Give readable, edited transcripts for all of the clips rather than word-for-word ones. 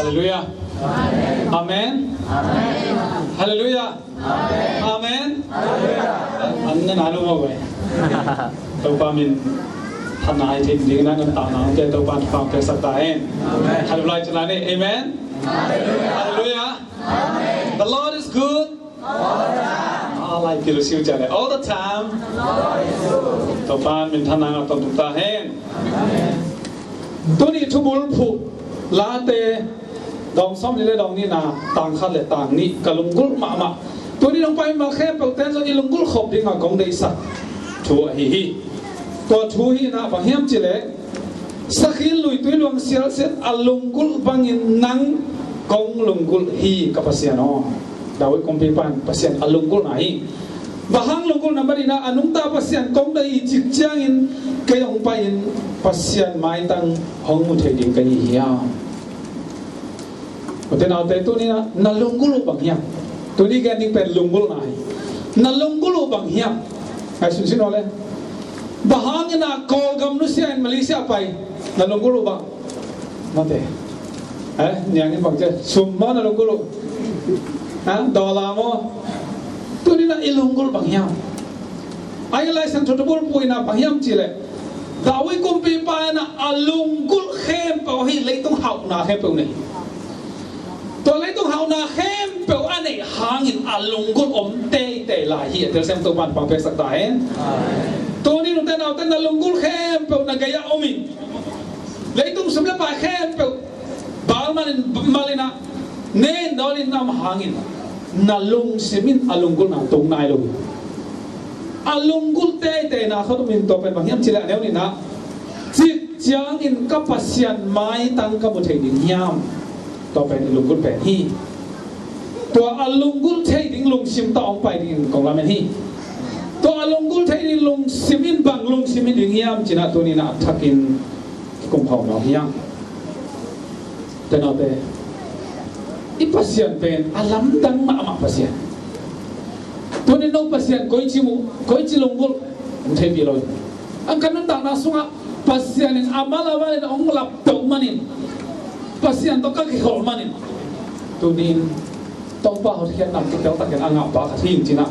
Hallelujah. Amen. Hallelujah. Amen. Anh nói đúng không vậy? Tôi qua mình thành ai thì những cái tạo nào cái tôi ban phạm cái sắc đại. Hallelujah cho này. Amen. Hallelujah. The Lord is good. All I feel is you cho này. All the time. Tôi ban mình thành nào tôi ta hen. Tôi đi thu bùn phụ lá tê dòng sông đi lên dòng ní na tàng khát lệ tàng ní cả lùng gul mạ mạ tôi đi dòng bay mà khép bầu tên rồi đi lùng gul khop đi ngà công đây sạch chú hi hi tôi chú hi na bằng hiếm chỉ lệ sắc khi lùi tuy luồng xiết xiết lùng gul bằng in nắng công lùng gul hi kapasian o đào công pi pan pasian lùng gul này bahang lùng gul nambah ina anung ta pasian công đây chích chang in cái ông bay in pasian mai tăng hong mu thei ding cái hi ya Tapi nanti tu ni na lunggulu bang hiam, tu ni kan ni pen lunggul nai, na lunggulu bang hiam, ay sunsin oleh, bahang na kol gam Malaysia in Malaysia pai, na lunggulu bang, nanti, niang ni bang je, semua na lunggulu, dollar mo, tu ni na ilunggul bang hiam, ay lai sang thotobul pui na bang hiam cile, dawi kumpi pai na alunggul khem pau hi leitung hau na khem pau ni. Tôi lấy tôi hào na khem biểu anh ấy hàng in alung gul tê lại hiện theo xem tôi bàn bằng việc sắc đại tôi đi lúc tên nào tên là alung gul khem biểu na gaya omin lấy tôi sắm lấy bài khem biểu bảo malina nên đó lên nam hàng in na lung semin alung gul na tung nai luôn alung gul tê na không mình tôi phải bằng hiểm chỉ là nếu này na chỉ chẳng in các pasien mai tăng các một thể định nhamต่อไปในลุงกุลแปดฮีตัวอลุงกุลเทดิงลุงซิมต่อไปดิงกองลาเมนฮีตัวอลุงกุลเทดิงลุงซิมินบังลุงซิมินดิงยามจีน่าตัวนี้น่ะทักินกงเผาหนอฮียังแต่นอเตอีพัสยันเป็นอลัมดังมามาพัสยันตัวนี้น้องพัสยันก้อยจิมุก้อยจิลุงกุลมันเทบีลอยอันกันนั้นต่างนาสุงะพัสยันอามาลาวาเลนองหลับตกมันนี่Pasien toka ke hormanin tunin topa horian nam ke tel taken anga pa khathing china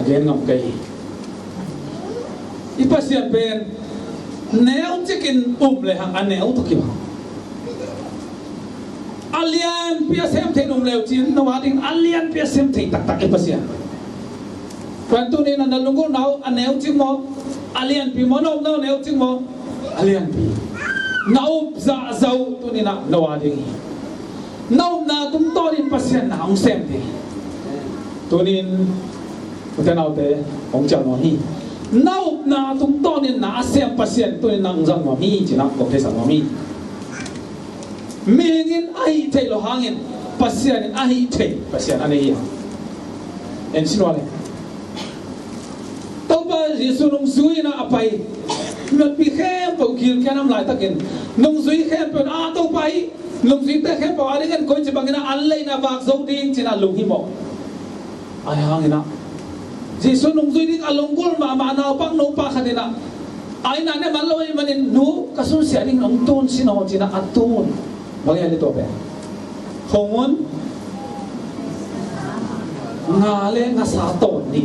again ngam kai I pasien pen neu chicken le hang aneu to ki ba alian pia sem the num leu chin no wading alian pia sem the tak ke pasien kan tunin na lungu nau aneu ching mo alian pi mo no neu ching mo alian pi nau za zau tu ni na nawa ding nau na tum to din pasien na ong sem di tu nin ta nau te ong chang no hi nau na tum to ni na sem pasien tu ni nang zang no mi chi na ko te sang no mi ngin ai te lo hangin pasien ai te pasien ane hi en sinwale tau ba Yesu nung zui na apai Luật bị khem vào kia cái năm lại ta kiện nông duy khem vào tàu bay nông duy ta khem vào ai đấy coi chỉ bằng cái nào ăn lấy na vạc dâu đi chỉ là lùng hi mỏ ai hang ina chỉ số nông duy đi ăn lùng gul mà nào băng nấu pa khát ina ai nãy này mà lôi mà nên nấu cái số xe đi nông tôn xin họ chỉ là ăn tôn bằng cái này tổ bè không muốn ngà lên ngà sa tôn đi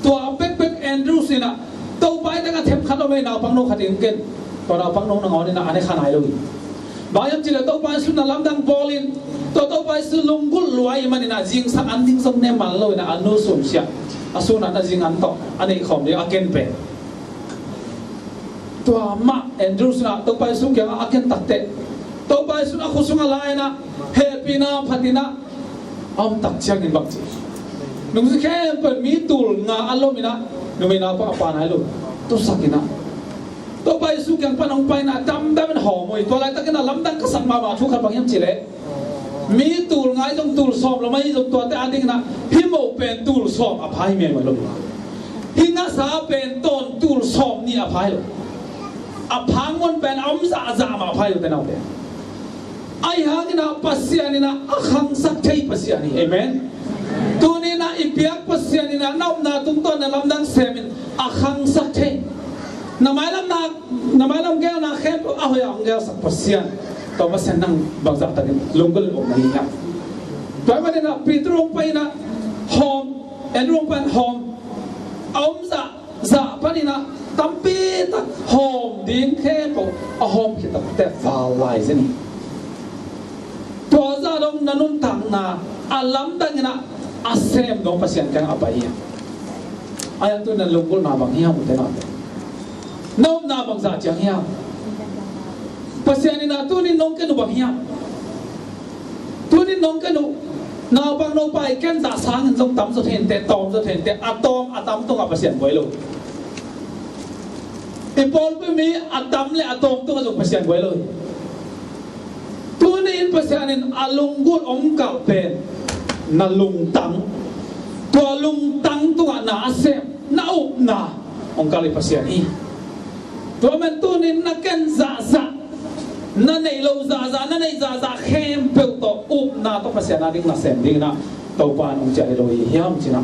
tua bek Andrew xin à tàu bay ta cái thép khát đâu nào băng nấu khát tiếng kén còn nào băng nấu nào này anh ấy khát này luôn bao nhiêu chỉ là tàu bay xuống là làm đăng ballin tàu bay xuống lung gul loài mà này là riêng sang ăn tiếng sông nem mà luôn là ăn nô sủng xia xuống là riêng ăn tàu anh ấy không để aken pe tua mà Andrew xuống tàu bay xuống cái aken tắc tệ tàu bay xuống aku xuống lại na happy na phatina ông tắc chiang in bạc nung si khem pen mi tul nga alo mina numina pa apa na lo to sakina to pai su kyang panong pai na dam ho moi to lai takena lamdang ka san ma thu khan bang yam chile mi tul ngai jong tul som lo mai jong to te ading na himo pen tul som a phai me lo hinga sa pen ton tul som ni a phai lo a phang mon pen am za ma phai lo te nau te ai hangina pasianina akhang sak thei pasiani amen Tuni na ipiak pasien ina naum na tungton na lamdang semin akhang sakhe na mai lam gel na khem ahoy ang gel sak pasien to ma sen nang bang za ta lunggul om na hiya toy ma na pitrong pai na hom en rong pan hom om za panina tampi ta hom ding khe ko a hom ki ta te fa lai zeni to za dong nanun tang na alam dangina asem dong pasien kang abaya ayan tu nan lunggul na bang hiya mu te na nom na bang za chang hiya pasiani na tu ni nong ke nu bang hiya tu ni nong ke nu nào bang no pai ken za sang in trong tam so then te tom so then te atom atom to ka pasian boi lo e pol pe mi atom le atom to ka jong pasian boi lo tu ni in pasian in alungul om ka pen na lung tang to lung tang to na asem na up na ong ka le pasian hi to men tu ni na ken za na nei lo za na nei za khem pe to up na to pasya na ding na sem ding na to pan ong cha lo hiam china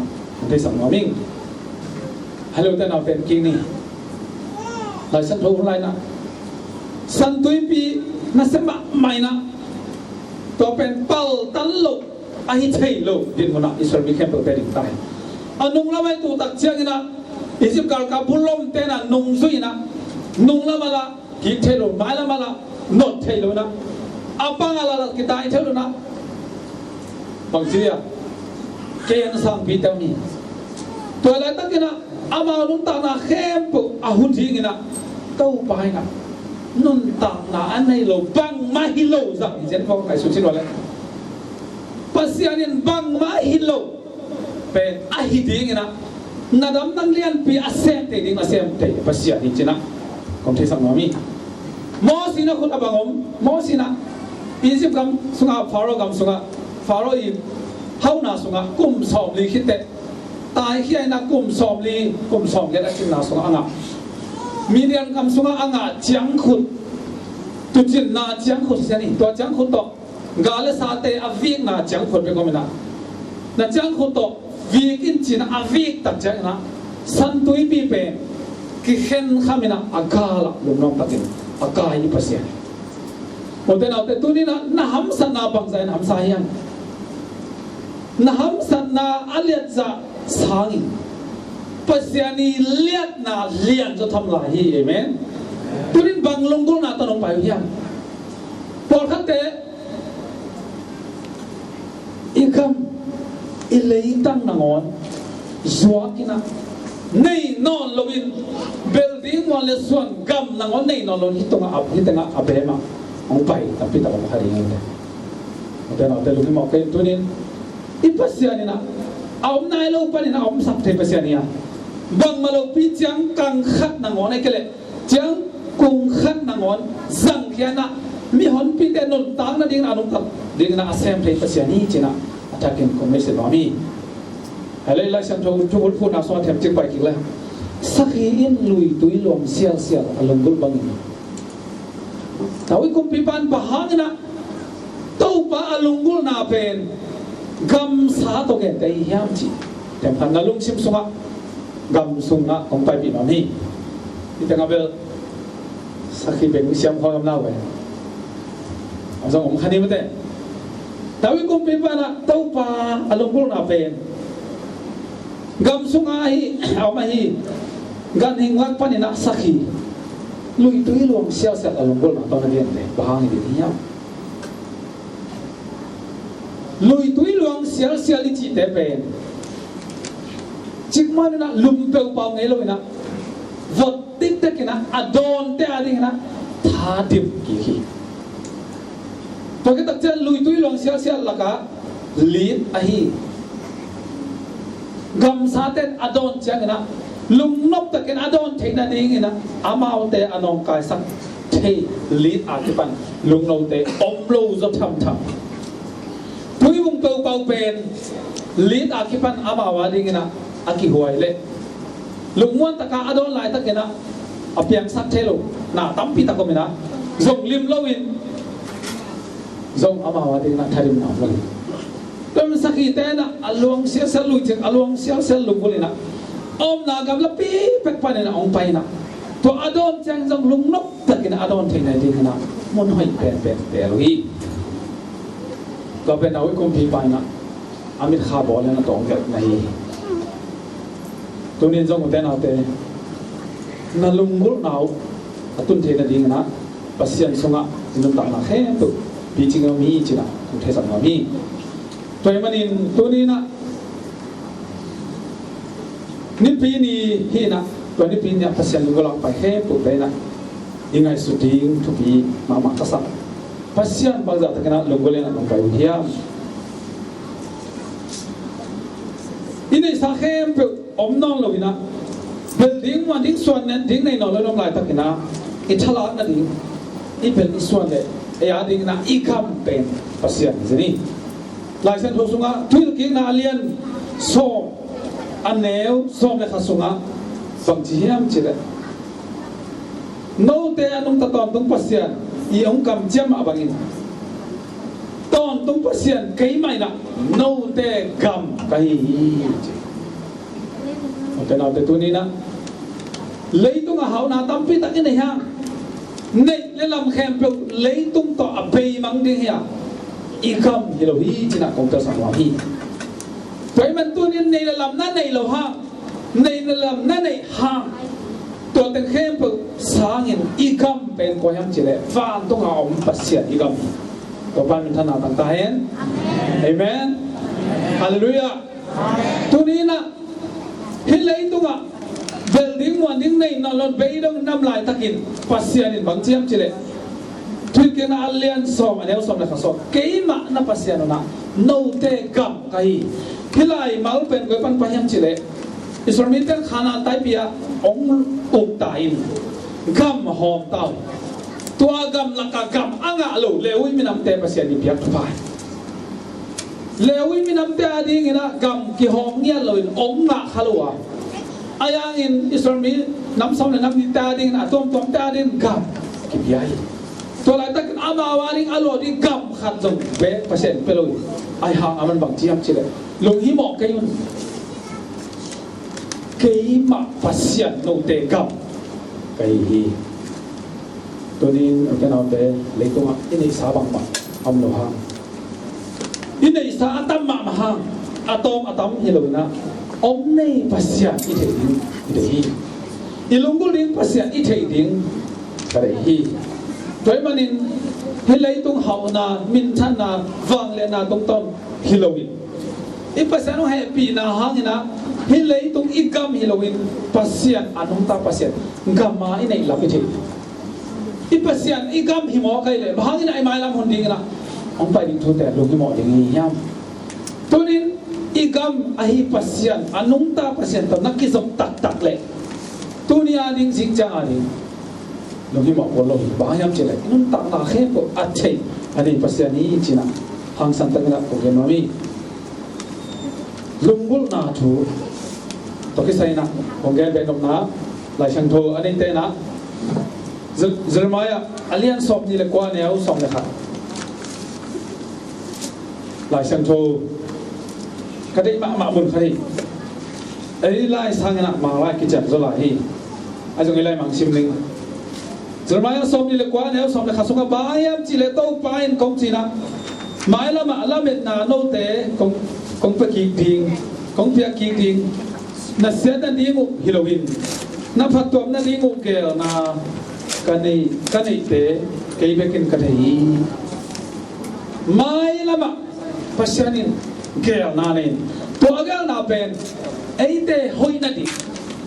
de sam no ming hello ta na pen king ni lai san tho lai na san tui pi na sem ba mai na to pen pal tan lo a hi thei lo din mo na isor bi khem pe te ding tai anung la mai tu tak chiang na isip kal ka bulom te na nung zui na nung la mala ki thelo mai la mala not thelo na apang ala kita thelo na bang chia ke an sang pi taw ni to la ta kina ama nun ta na khem pu a hun thi ngina tau pai na nun ta na an nei lo bang ma hi lo za jen phong kai su sin wala pasianin bang ma hi lo pe a hi ding ngina nadam nang lian pi asem te ding asem te pasian ni china kom the sang mi mo sina khut abangom mo sina Egypt kam sunga Pharaoh kam sunga Pharaoh i hauna sunga kum som li khite tai hiai na kum som le na chin na sunga anga Midian kam sunga anga chiang khut tu chin na chiang khut sani to chiang khut to gale sa te avik na chiang khut pe komina na chiang khut to vikin chin avik tak chang na san tui pi pe ki khen khamina agala lumnom takin akai pasien oten autte tunina na ham sana bang zain ham sahian na ham sana aliat za sangi pasiani liat na lian zo tham la hi amen tunin bang longgol na tanong payo hian por khate ikam ilei tang nangon zuakina nei non lovin building one le suan gam nangon nei non lo hitonga ap hitanga abema ong pai tapi ta ba hari ngene oten oten lu mo ke tunin ipasiani na aum nai lo pani na aum sak the pasiani ya bang malo pi chang kang khat nangon ai kele chang kung khat nangon zang khiana mi hon pi te non tang na ding na anung tak ding na asem the pasiani china atakin ko mese mami helai lai san thong chu pu na so them chik pai ki la sakhi in lui tui lom sial alongul bangin tawi kum pipan bahangna tau pa alongul na pen gam sa to gen dai hiam chi tem han na lung sim sunga gam sunga ong pai pi mami itanga bel sakhi ben siam kho gam na we azong ong khani mate tawi kum pipan tau pa alongul na pen gam sunga hi au ma hi gan hing wak panina sakhi lui tui luang sia alonggol na tona dian le bahang di nia lui tui luang sia li chi te pen chik man na lum pe pa ngai lo na vot tik te kina adon te ading na tha dim ki to ke tak chen lui tui luang sia laka lit a hi gam sa ten adon chang na lung nop takin adon theina ding ina amau te anong kai sak thei lit atipan lung no te omlo zo tham tui bung pau pen lit akipan amawa ding ina aki huai le lung mon taka adon lai takina apiang sak thelo na tampi takomina zong lim lowin zong amawa ding na tharim na wal tum sakhi te na along sia lui chek along sia lungulina om na gam la pi pek panena ong paina to adon chang jong lung nok takina adon theina ding na mun hoi pen te luiก็เป็นเอาไว้คงพีไปนะอามิดคาบอลเลยนะตรงเกิดในตัวนี้จงเป็นเอาแต่นั่นลุงกุลหนาวตุนเทนดิ่งนะปัสยันสงะจินตังนะแค่ตัวปีจิงก็มีจินะตุนเทสังก็มีตัวมันอินตัวนี้นะนิปีนี้ที่นะตัวนิปีนี้ปัสยันลุงกุลไปแค่ตัวได้นะยังไงสุดที่ทุกปีมากษัตริย์pasien bangsa terkena longgolnya nak mengkayu dia. Ini sahem pe omnong lo ina. Building one ding suan nen ding nei no lo nom lai terkena. Italat na ding. I building suan le. Ya ding na ikam pen pasien sini. Lai sen hosunga tuil king na alien so aneu so le khasunga bang jiam chile. No te anung taton tung pasien. Iong kam jam abangin ton tung pasien kai mai na no te gam kai te na te tu ni na lấy tung a hau na tam pi ta ni ha nei le lam khem pe lấy tung to a pe mang ding ya I kam hi lo hi china kong ta sang wa hi toy man tu ni nei le lam na nei lo ha nei le lam na nei haตัวแต่เข้มปุ๊บสร้างอินอีกัมเป็นก้อยhamจีเล่ฟังต้องเอาปัสเซียอีกัมตัวบ้านมันถนัดต่างๆเห็นเอเมนฮาเลลูยาตัวนี้นะเห็นเลยตัวอ่ะเบลดิ้งวันดิ้งในนรกเบย์ต้องน้ำลายตะกินปัสเซียนินบางเจียมจีเล่ทุกคนอัลเลียนสอบอันเดียวสอบเลยค่ะสอบเกี่ยมนับปัสเซียนนะโนเตกัมใครที่ไล่มาเป็นก้อยปันไปhamจีเล่อิสราเอลเป็นขานาไตปีอะองอุกตาอินกัมหอมเต้าตัวกัมลักกัมอ่างะลูเลวิมินำเตปัสยานิพิยักทุพายเลวิมินำเตอดีงินะกัมกิหอมเงี้ยเลยองงะขลัวอายังอินอิสราเอลนำสำเร็จนำนิตาดีงินะต้มเตาดีกัมกิพิยัยตัวอะไรตั้งอามาวาริงอโลดีกัมขัดจงเบะปัสยานิเปลุยไอหางอามันบังเจียมชิเลลงหิมอกกันยุนKeima pasien no te gam kai to ni kan ate leitung ini sabang ma amlo ha ini sa atam ma ha atom hilona omnei pasien ite hi ilungul ding pasien ite ding kare hi toy manin hilaitung hauna min thana wang le na tong tom hilowin I pasien no happy na hangina hilai tung igam hilawin pasien anong ta pasien gamma inay lapit I pasien igam himo kay le bahangin ay mailam hunding na ang pwedeng tute lugi mo ding iyam tunin igam ahi pasien anong ta pasien to nakisok tak le tunia ding singjang ading lugi mo ko lohi bahayam chile inun tak na khepo atay ani pasien ni china hang santang na ko gemami lunggul na tu to kisay na kung ganyan benom na lai siyang to anin te na Jeremiah alian som ni le kwa niya som le kha lai siyang to kadai ma mun khari ai lai sang na ma lai ki chan zo la hi ai jong lai mang sim ling Jeremiah som ni le kwa niya som le kha sunga bayam chi le to pain kong chi na mai la ma la met na no te kong pa ki ding kong pia ki ding na seta dingu hilowin na phatom na dingu kel na kanei te kay bekin kanei mai lama pasyanin kel na nin to agal na pen eite hoy na di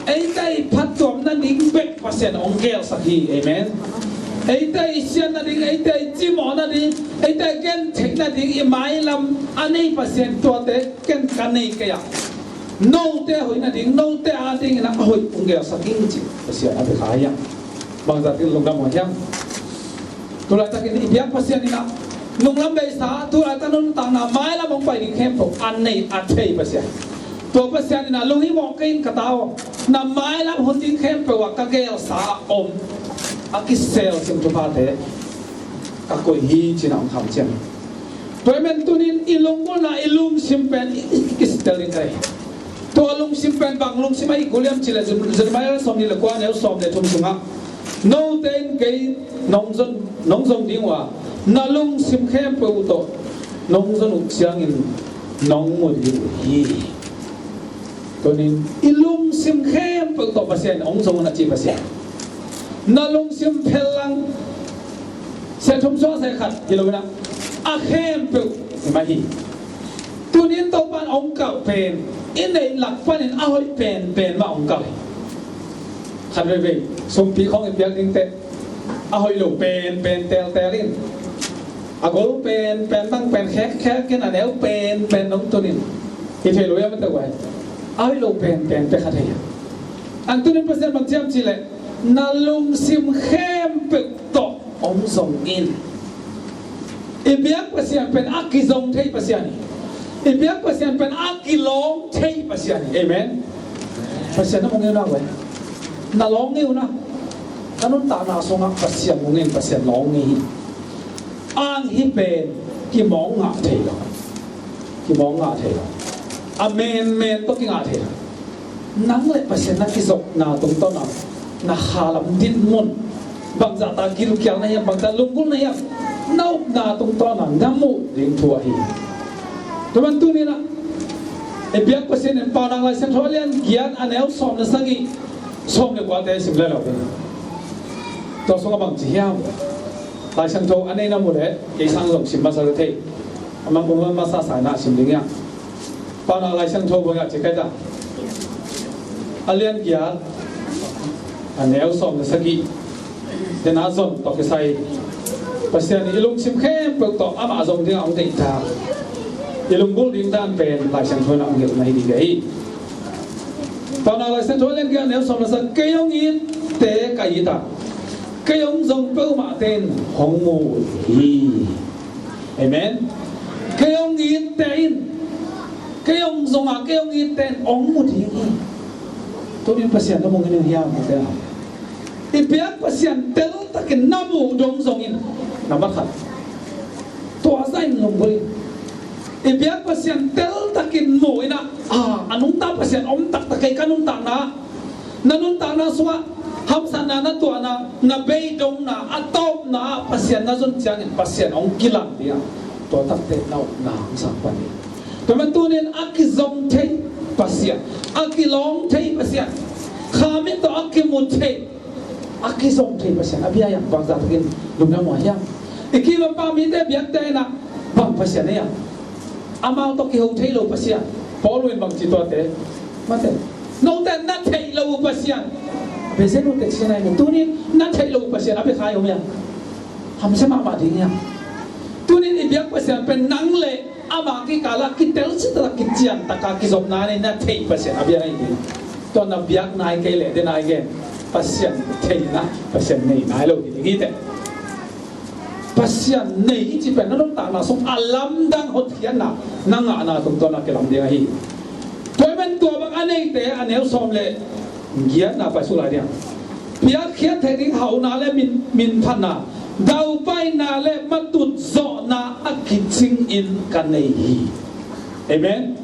eite phatom na ding bek pasyan ong kel sakhi amen eite isyan na ding eite jimo na ding eite ken thek na ding I mai lam anei pasyan to te ken kanei kaya no te hoy na ding no te a ding na hoy ungel saking chi pasien abe kaya bang zatin longam hoyam tulai takin ibiak pasien ina longlam be sa tulai tanun ta na mai la mong pai ding khem pho an nei a thei pasien to pasien ina longi mo kain katao na mai la hon ding khem pho wa ka gel sa om akisel sim to pa te ka koi hi chi na ong kham chen toy men tunin ilongol na ilum simpen ikistel ding kai to alung simpen bang lung simai guliam chile Jeremiah som ni le kwa ne som ne thum sunga nô tên cái nông dân tiếng hòa na lung sim khem bầu to nông dân uk siang in nông một điều hi cho nên ilung sim khem bầu to pasien ông song na chi pasien na lung sim phelang sẽ thông số sẽ khát hiểu không nào a khem bầu mà hi tu niên tàu ban ông cạo pen in này lạc ban in a hoi pen mà ông cạo khát về sum pi không em biết tiếng tết a hoi lục pen tel in a gol pen tăng pen khét cái nào nếu pen nông tu niên thì phải lối em tự vậy a hoi lục pen khát hay anh tu niên bớt bằng chém chỉ lệ na lung sim khem bực to ông song in ibiak pasien pen akizong thei pasiani ibiak pasien pen akilong thei pasiani amen pasien mo ngeu na we na long ngeu na kanun ta na songa pasien mo ngeu pasien long ngi ang hi pen ki mong nga thei lo amen to ki nga thei nang le pasien na kizok na tung to na halam din mon bang za ta kiru kyang na yam bang ta lungkul na yam nau na tung to na ngamu ding thua hi tuman tu ni na e biak pasien en pa nang lai sen tholian gian anel som na sangi som le kwa te sim le lo to so bang chi hiam lai sen tho anei na mu le ke sang lom sim ma sa the amang bong ma sa sa na sim ding ya pa nang lai sen tho bo ya che kai ta alian gian anel som na sagi den azon to ke sai pasien ilung sim khem bực to ama zong ding ang dei ta ilung bul ding dan pen lai sang thona ang gel nai di gai pa na lai sang thona len ga nel som na sa kayong in te kai ta kayong zong pau ma ten hong mu hi amen kayong in ten kayong zong a kayong in ten ong mu ding hi to din pasien no mong ngin hiam te ibiak pasien tel takin namu dong zongin namakhat to azain longboi ibiak pasien tel takin mo ina anung ta pasien om tak takai kanung ta na nanun ta na suwa hamsa na na to na bei dong na atop na pasien na zon chang pasien ong kilang dia to tak te nau na sang pani to man tunin akizong thei pasien akilong thei pasien khamit to akimut thei akizong thei pasien abia yang bang za takin lumna mo yang ikiwa pa mi te biak te na bang pasien ya amao to ki ho thei lo pasien poluin bang chi to te mate no te na thei lo pasien be se no te sinai mo tunin na thei lo pasien abe khai ho ya ham se ma ma ding ya tunin ibiak pasien pen nang le ama ki kala ki tel si ta ki chian ta ka ki zop na ne na thei pasien abia ai ni to na biak nai ke le de nai ge pasien thei na pasien nei nai lo ki te pasien nei chi pen no ta na song alam dang hot hian na nanga na tung to na ke lam dia hi toy men to bang anei te anel som le giat na pa su la dia biak khiat the ding hau na le min phan na dau pai na le matut zo na akiching in kan nei hi amen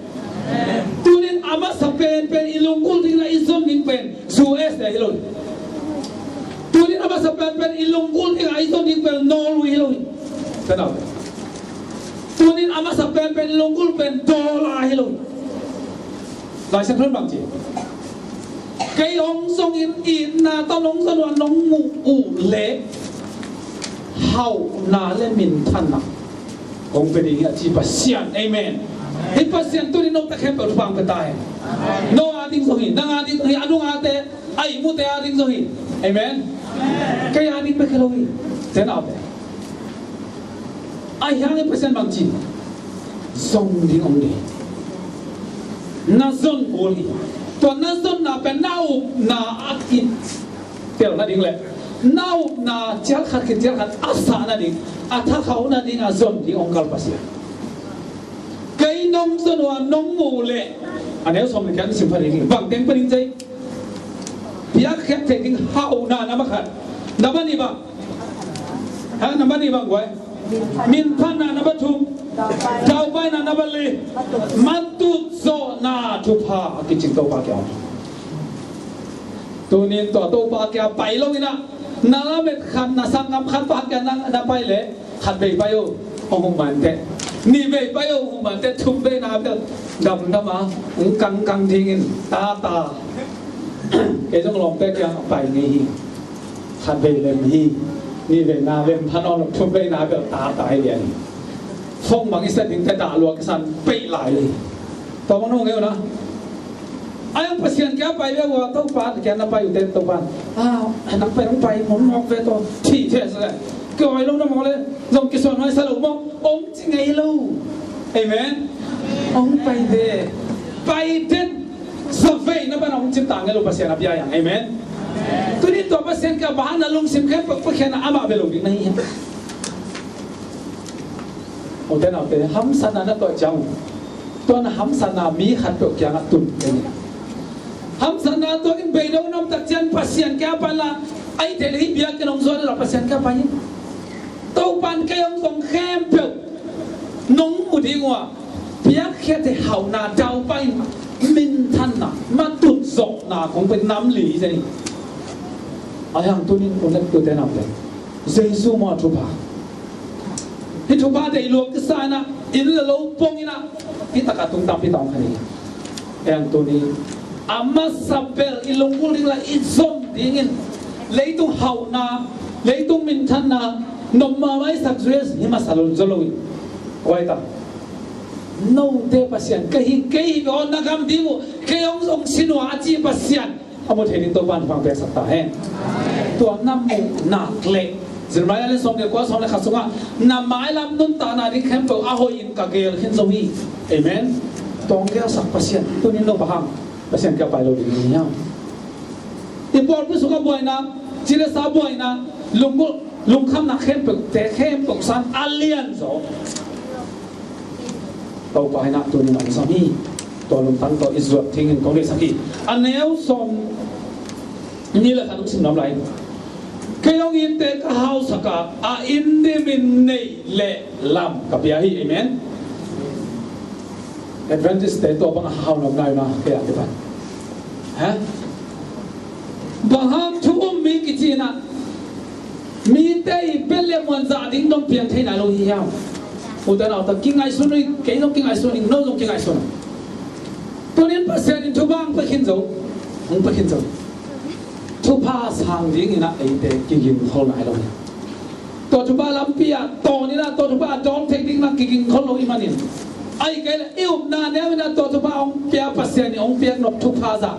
tunin ama sa pen ilungkul ding na izon ding pen su es de hiloi tunin ama sa pen ilungkul ding na izon ding pen no lu hiloi tenau tunin ama sa pen ilungkul pen dola hiloi lai sang thon bang chi cái ông song in na tao nong san wa nong mu u le hau na le min than na ông pe ding chi pasien amen hi pasien tu ni no ta khem per pang pe tai no a ding so hi nang a ding hi anu a te ai mu te a ding so hi amen cái a ding pe khelo hi te na pe ai hang ni pasien bang chi song ding ông ni na zon bol hi to na zon na pe nau na akit tel na ding le nau na chal khat ke chal khat asa na ding atha khau na ding a zon ding ong kal pasia kai nong zon wa nong mu le anel som le kan sim phari ding bang teng paring jai biak khet te ding hau na ma khat na ba ni ba ha na ba ni ba goi min phan na ba thum dau pai na ba le matu zo na thu pha ki ching to pa kya tu nin to pa kya pai lo ina nalamet khan na sangam khan pa kya na pai le khat be payo ong man te ni be payo ong man te thum be na be dam dama kang kang thingin ta cái trong lòng té kya pai ni hi khat be lem hi ni be na lem phanon thum be na be ta ai liền phong bằng cái set những cái đá lúa cái sàn bị lại đi tao muốn nói nghe không anh pasien kia bay về qua tàu pan kia nó bay ở tàu pan anh nãy bay muốn ngọc về tàu chỉ thế thôi cái ai lúc nó mò lên dùng cái số nói sao lúc mò ông chỉ ngày lâu amen ông bay đến sắp về nó bắt ông chim tàng cái lúc pasien áp giải amen tôi đi tàu pasien kia bahana lung sim kia bắt kia nó ama về lúc này ông tên nào tên hâm san nó tội chồng tôi là hâm san là mỹ khát tội kia ngắt tụt cái này hâm san là tôi cái bề đâu nằm tập chân pasien kia pan là ai để lấy bia cái nông dân là pasien kia pan tàu pan cái ông dùng khem biểu nông một đi ngoa bia kia thì hậu na đào bay minh thân na mà tụt dọc na cũngเป็นน้ำหลีvậy ai hàng tôi nên tôi tên nào đấy Giêsu mà chụpที่ทุบบ้านได้ลวกก็สายนะอินละโลปงอินะที่ตะกัดตุ้งตามพี่ตองคนนี้เองตัวนี้อามาสับเบลอิลงกุลิงละอิซอมดิ้งอินเลยตุ้งเฮานาเลยตุ้งมินทันนานมมาไว้สักเรื่องหิมาสลุนจลุยไว้ตาโน้เดปัสยันก็ฮิก็อนนักำดิ้งก็องสินวาจีปัสยันอามุเทนิตัวบ้านฟังเปสัตตาเฮตัวน้ำมูนักเล็กสิ่งไรอะไรส่งเดียวก็ส่งเลยขัดส่งอ่ะนำไม้ลำนุ่นตาหน้าที่เข้มตัวอาหอยอินกาเกลเห็นสวีเอเมนตองแก้วสักปัสยันตัวนี้เราบ้างปัสยันแก้วไปเราดีนี่ยังที่ปอดผู้สุขบ่อยนะจิเลสาบ่อยนะลุงคำนักเข้มตัวแต่เข้มตัวสันอเลียนโซตัวไปนะตัวนี้น้องสามีตัวลุงตั้งตัวอิสระทิ้งเงินของเด็กสักทีอันนี้ส่งนี่แหละการลุกสิ่งน้ำไหลKayong inte kahaw saka indi minne le lam kapiyahi amen Adventist day to bang hahaw nam ngayon na kaya diba ha baham thuum mi kichina mi tay belle mon za ding dong pian thai na lo hi yaw udan auta king ai sunui ke no king ai sunui no no king ai sunui tonin pasen in thubang pa khin zo hong pa khin zoทุพาสางดิ้งนะไอเด็กกินเขาไหนเราเนี่ยตัวทุพาลำเปียตัวนี้นะตัวทุพาจอมเทคนิคนะกินเขาเราอีมันเนี่ยไอ้แกเลยอิ่มนานเนี่ยนะตัวทุพาองเปียปัสยานี่องเปียนบทุพาจ้ะ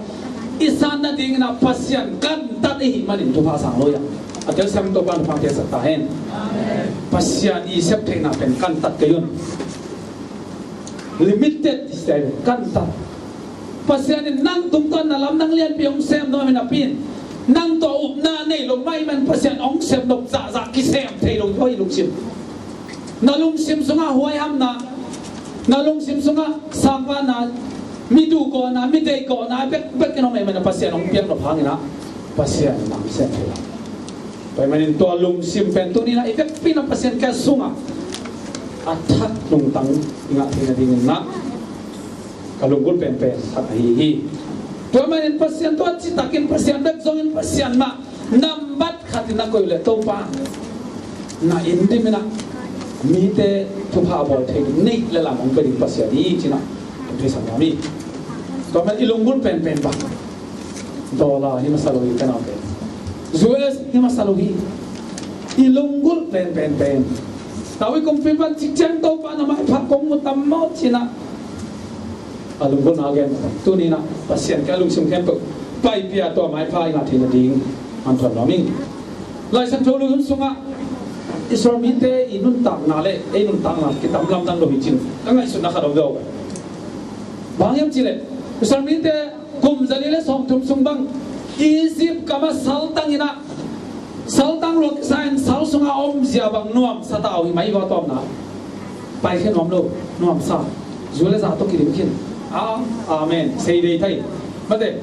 อีสานนั่นดิ้งนะปัสยานกันตัดไอหิมันเนี่ยทุพาสางเราอย่างอาจารย์สัมตัวบ้านฟังเทศตาเห็นปัสยานอีเซปเทนะเป็นกันตัดกันลิมิเต็ดที่สุดกันตัดปัสยานนี่นั่งตุ้มต้นนะลำนั่งเลี้ยนปีองเซมโดยไม่นับปีนนั่งตัวอุบนาในลงไม่มันเปอร์เซ็นต์องเซมลงจ่ากิเซมเทลงห้อยลงซิมนาลงซิมสงะห้วยห้ำนาลงซิมสงะสังวานามีดูก่อนนะมีเดย์ก่อนนะเบ็ดกันเอาไม่มันเปอร์เซ็นต์องเปียงหลบพังนะเปอร์เซ็นต์นั่งเซมเทลไปมันตัวลงซิมเป็นตัวนี้นะอีกปีนั้นเปอร์เซ็นต์แค่สูงอ่ะอัฐักลงตังงะที่นั่นดีนะกลงกุลเป็นทัดฮีตัวมันpasienตัวจิตตะกินpasienเด็กจงpasienมานับบัดขัดนักก็อยู่เลยตัวป้าน่าอินดีมั้ยนะมีแต่ทุพาบอลเทคนิคและหลังของเป็นpasienนี้จีน่ะที่สัญญามีตัวมันอิลงบุญเป็นบ้างดอลลาร์ที่มาสโลวีกันเอาไปจูเอสที่มาสโลวีอิลงบุญเป็นแต่ว่าคงเป็นวันที่เจ้าตัวป้าน่ะไม่พักคงมุตตะมอจีน่ะalung pun agen tu ni na pasien ke alung sum kem pai pia to mai phai na thina ding an thon noming lai san tholu hun sunga isramite inun tak na le inun tak na kitam lam dang lo hichin angai sun na khadong do bangyam chile isramite kum zalile som thum sung bang Egypt kama saltang ina saltang lo sain sal sunga om zia bang nuam satao hi mai wa tom na pai khen nom lo nuam sa zule za to kirim khin amen say day thay mate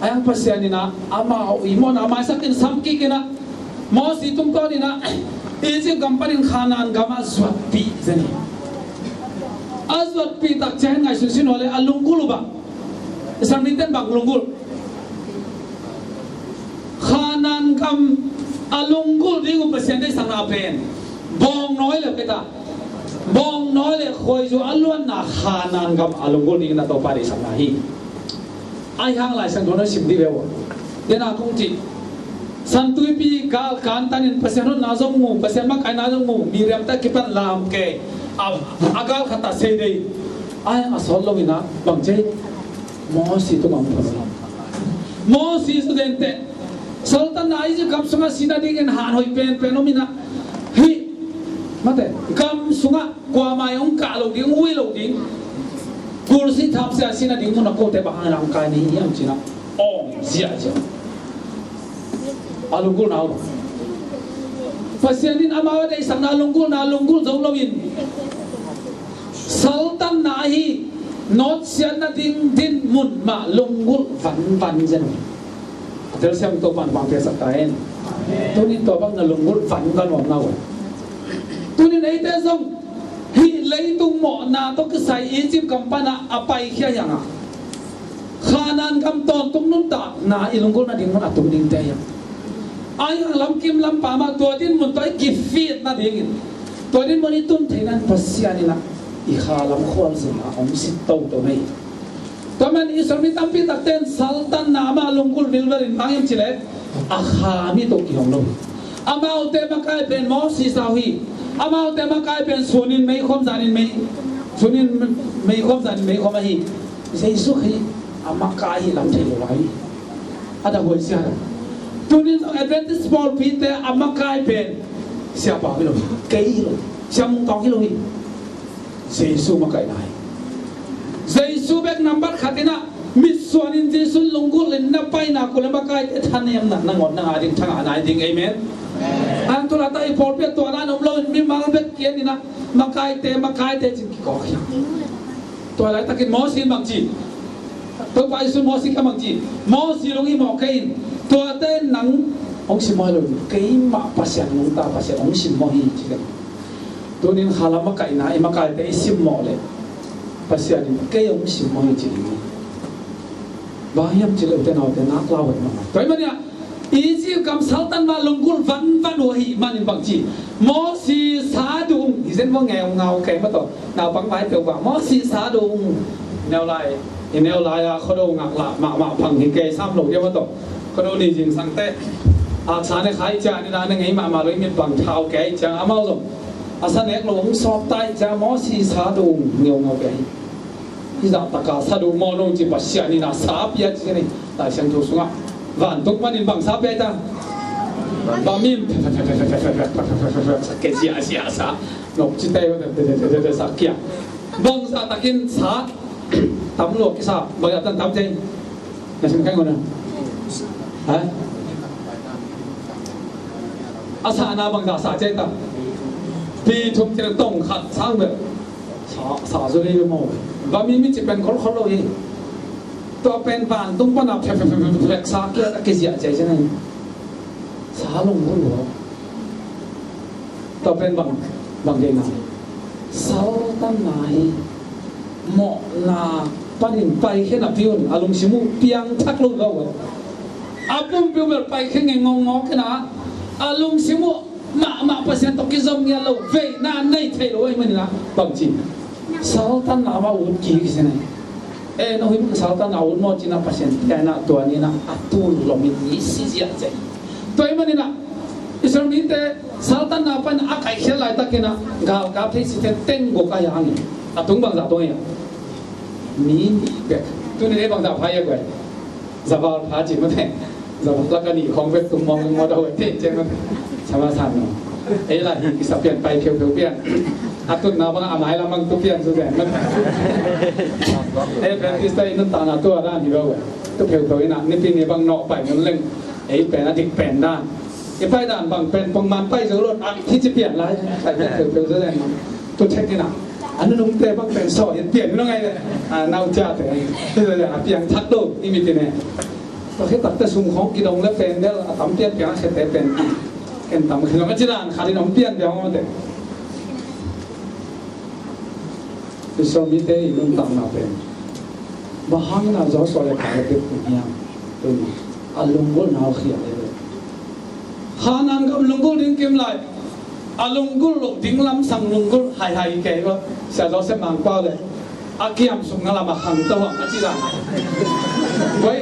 ayang pasyan ni na ama imon ama sakin samki kina mo si tum ko ni na isi company khanan gama swat pi zani azwat pi tak chen ngai susin ole alungul ba samiten bang lungul khanan kam alungul di pasien dei sang na pen bong nói le kita bong nói le khoi ju alwan na khanan gam alungul di na to pa di sang na hi ai hang lai sang dono sim di lewo dena kong ti santui pi kal kan tanin pasien na zong mu pasien ma kai na zong mu miriam ta kipan lam ke agal khata se dei ai asol lo ina bang je mo si to ngam mo si studente sultan ai je kam sunga sina ding han hoi pen penomina hi mate kam sunga kwa mai ong ka lo ding ui lo ding kursi thap se sina ding mun ko te bang ram kai ni yam china ong zia ja alungul na pasianin amawa dei sang na lungul zong lowin sultan nahi not sian na ding din mun ma lungul van jen tel sem to pan bang pesa kaen tunin to bang na lungul van kan wang naw tunin ei te zong hi lei tung mo na to ka sai Egypt kampana apai khia yanga khanan kam ton tung nun ta na ilungul na ding mun atung ding te yang ai lam kim lam pa ma to din mun toi ki fit na ding to din mun itun thainan pasianina i khalam khol zina om sit to nei Taman isami tampi takten sultan nama lungkul bilberin mangim chile akhami to ki honglo amau te makai pen mo si sawi amau te makai pen sunin mei khom zanin mei khom hi jesu hi amakai lam thei lo lai ada hoi sia tunin adventist small pite amakai pen siapa lo kei lo siam tong hi lo hi jesu makai nai Jesu bek number khatina miswanin Jesu lungkul na pai na kulamba kai thanem na ngon na ading thanga nai ding amen an to lata I por pe to na nom lo mi mang bek kien ni na makai te chin ki ko khia to lai takin mo sin mang chi to pai su mo si ka mang chi mo si long I mo kain to te nang ong si mo lo kai ma pasyan nung ta pasyan ong si mo hi chi to nin khala ma kai na I makai te sim mo le pasianin kay ông sim mo chi bayam chi lo te na klawat ma toy mania iji kam sultan ma lungkul van hi manin bang chi mo si sadung isen mo ngau kai ma to na bang bai te wa mo si sadung neo lai a khodo ngak la ma phang hi ke sam lo ya ma to khodo ni jing sang te a cha ne khai cha ni na ngai ma lo min bang thao ke cha amao lo asan ek lo ong sop tai cha mo si sadung ngau ke Iza taka sadu monong ji pasya ni na sapya ji ni ta siang tu sunga van tok manin bang sapya ta ba mim ke sia sa nok ji tai de sa kia bang sa takin sa tam lo ki sa ba ya tan tam jai na sim kai ngona ha asa na bang da sa jai ta pi thum ti tong khat sang be sa zo le mo ba mi chỉ pen khol lo hi to pen van tung pa na phek sa ke sia chai chai nai sa long mo lo to pen bang de na sao tan nai mo na panin pai khe na pion alung simu piang thak lo go apum piu ber pai khe ngong ke na alung simu ma pasien to ki zom nya lo ve na nei thei lo ai mani na bang chi sultan nama ud ki kisene no him sultan na ud mo china pasien kana to ani na atul lomin ni sizia jai to I mani na isam ni te sultan na pan akai khel lai takena gal ka thei si te teng go ka yang atung bang za to ya ni be tu ni bang za phai ya kwai za ba pha ji ma the za ba la ka ni khong ve tum mong mo do te che ma sama san no ei la hi ki sa pian pai pheu pian atun na bang amai la mang tu pian su de man ben istai nun ta na to ra ni lo tu pheu ina ni pi ni bang no pai ngun leng ei pen adik pen da e pai dan bang pen pong man pai zo rot ak thi chi pian lai pai pheu su de tu check ni na anu nung te bang pen so yen pian no ngai nau cha te de pian thak do ni mi ti ne to he tak ta sum khong ki dong le pen de tam pian pian se te pen ken tam khong ka chi dan khali nong pian de ngo de so mi te inun tam na pen bahang na zo so le ka te pu nya to alung gol na khia le hanan kam lungkul ding kim lai alungkul lo ding lam sang lungkul hai ke ko sa lo se mang pa le akiam sung na lama hang to a chi la wai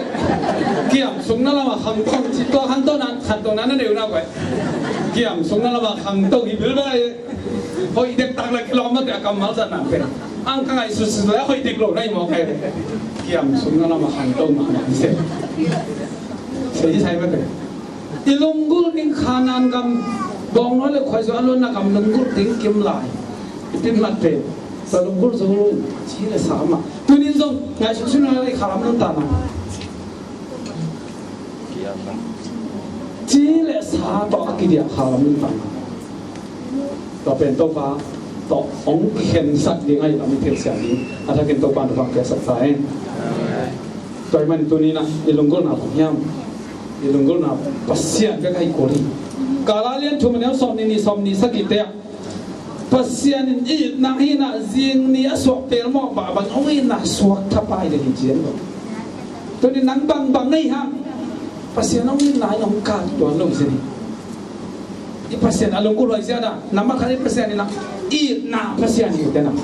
kiam sung na lama hang to chi to hang to nan na deu na wai kiam sung na lama hang to hi bil ba hoi dek tak la kilometer kam mal sa na pe ang ka ngai su su la hoi dek lo nai mo kai kiam sung na lama hang to ma na se se sai ba pe ilunggul ning khanan gam bong no le khoi so alon na gam lunggul ting kim lai tin mat pe sa lunggul so chi le sa ma tunin song ngai su su na le kharam nan ta na chi le sa to akidia kharam nan ta na to pen to pa to ong khen sat ding ai ami thel sia ni atha ken to pan to ke sat sai toy man tunina ilunggul na hiam ilunggul na pasien ka kai kori kalalian thumanel somni sakite pasien in na hina zing ni asok pel mo ba bang oi na suak thapai de hijien lo to ni nang bang nei ha pasien ong ni nai ong ka to lo sini i pasien alunggul wa siada nama kali pasien ni na i na pasien ni tena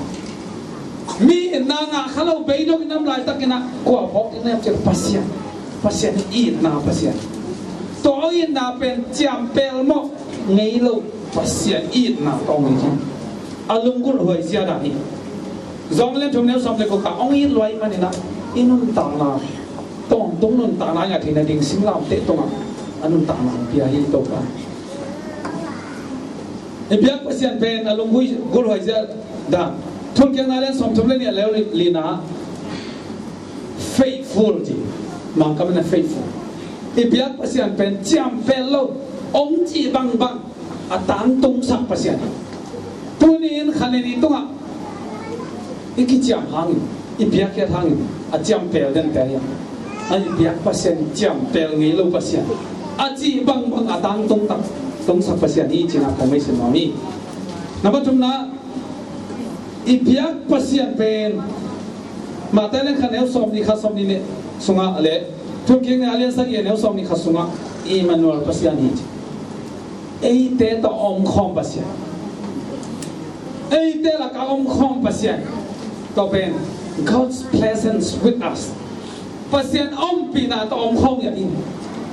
mi na nga khalo beidok nam lai takina ko phok ni nam che pasien i na pasien to i na pen jam pel mo ngei lo pasien i na tong ni alunggul hoi sia da ni zong len thum ne som le ko ka ong i loi man ni na inun tang la tong nun tang la ya thina ding sim lam te tong anun tang la pia hi to ka e biak pasien pen alunggul hoi sia da thun kyang na len som thum le ni le li na faithful ji mang ka na faithful e biak pasien pen jam pel lo ong ji bang atang tung sak pasien tunin khaneni tunga iki jam hang i biak ya hang a jam pel den ta ya ai biak pasien jam pel ngi lo pasien a ji bang atang tung sak pasien ni china komai se mami nabatum na i biak pasien pen matale khanel som ni khasom ni ne sunga ale thuking alian sa ye ne som ni khasunga Emmanuel pasien ni ei te to om khom pasien ei te la ka om khom pasien to ben God's presence with us pasien om pina to om khom ya in